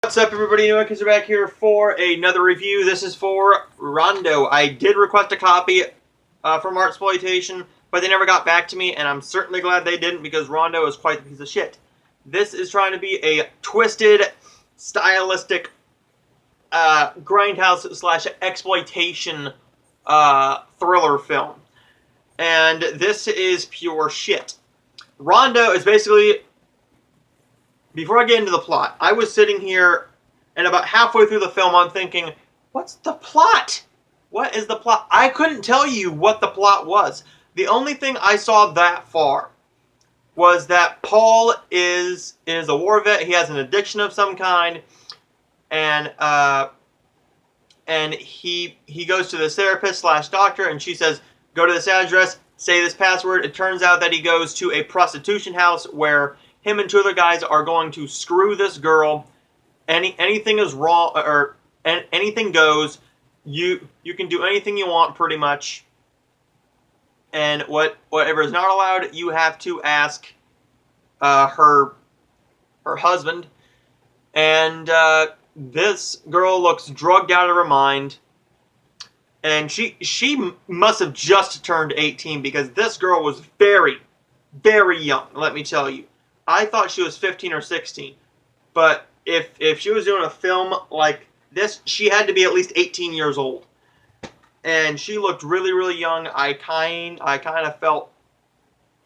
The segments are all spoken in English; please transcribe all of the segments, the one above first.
What's up, everybody? New Kids are back here for another review. This is for Rondo. I did request a copy from Artsploitation, but they never got back to me, and I'm certainly glad they didn't because Rondo is quite a piece of shit. This is trying to be a twisted, stylistic grindhouse slash exploitation thriller film, and this is pure shit. Rondo is basically. Before I get into the plot, I was sitting here, and about halfway through the film, I'm thinking, what's the plot? What is the plot? I couldn't tell you what the plot was. The only thing I saw that far was that Paul is a war vet. He has an addiction of some kind, and he goes to this therapist slash doctor, and she says, go to this address, say this password. It turns out that he goes to a prostitution house where him and two other guys are going to screw this girl. Anything is wrong, or anything goes. You can do anything you want, pretty much. And whatever is not allowed, you have to ask her husband. And this girl looks drugged out of her mind. And she must have just turned 18 because this girl was very, very young, let me tell you. I thought she was 15 or 16, but if she was doing a film like this, she had to be at least 18 years old, and she looked really, really young. I kind of felt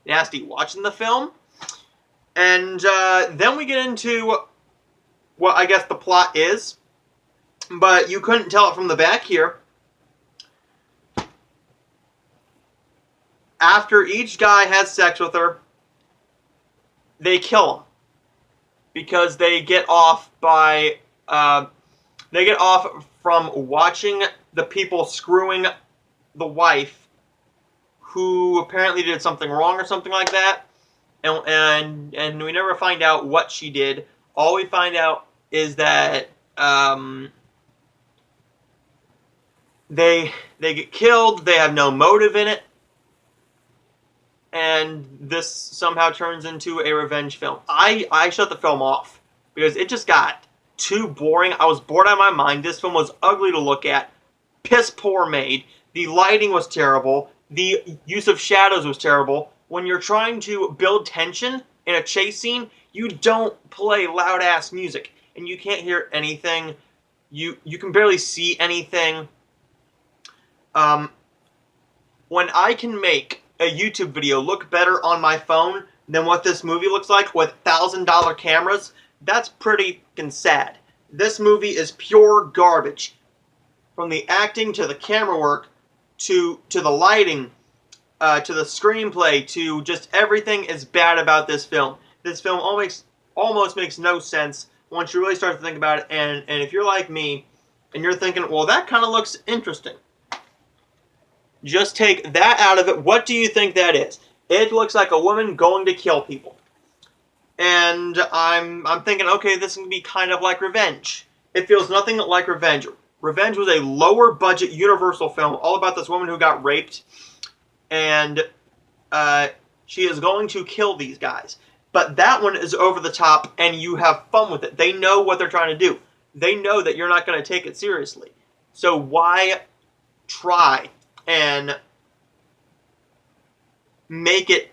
nasty watching the film, and then we get into what I guess the plot is, but you couldn't tell it from the back here. After each guy has sex with her, they kill him because they get off from watching the people screwing the wife, who apparently did something wrong or something like that, and we never find out what she did. All we find out is that they get killed. They have no motive in it. And this somehow turns into a revenge film. I shut the film off because it just got too boring. I was bored out of my mind. This film was ugly to look at, piss poor made. The lighting was terrible. The use of shadows was terrible. When you're trying to build tension in a chase scene, you don't play loud ass music, and you can't hear anything. You can barely see anything. When I can make a YouTube video look better on my phone than what this movie looks like with $1,000 cameras, that's pretty fucking sad. This movie is pure garbage. From the acting to the camera work to the lighting to the screenplay to just everything is bad about this film. This film almost makes no sense once you really start to think about it, and if you're like me and you're thinking, well, that kind of looks interesting, just take that out of it. What do you think that is? It looks like a woman going to kill people. And I'm thinking, okay, this can be kind of like Revenge. It feels nothing like Revenge. Revenge was a lower budget Universal film all about this woman who got raped. And she is going to kill these guys. But that one is over the top and you have fun with it. They know what they're trying to do. They know that you're not going to take it seriously. So why try and make it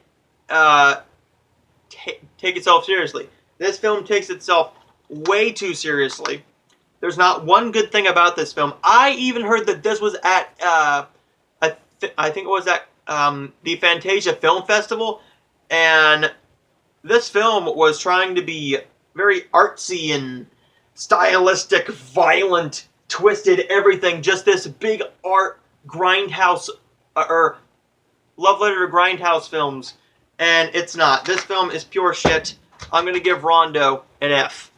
take itself seriously? This film takes itself way too seriously. There's not one good thing about this film. I even heard that this was at I think it was at the Fantasia Film Festival, and this film was trying to be very artsy and stylistic, violent, twisted, everything. Just this big art grindhouse or love letter to grindhouse films, and it's not. This film is pure shit. I'm gonna give Rondo an F.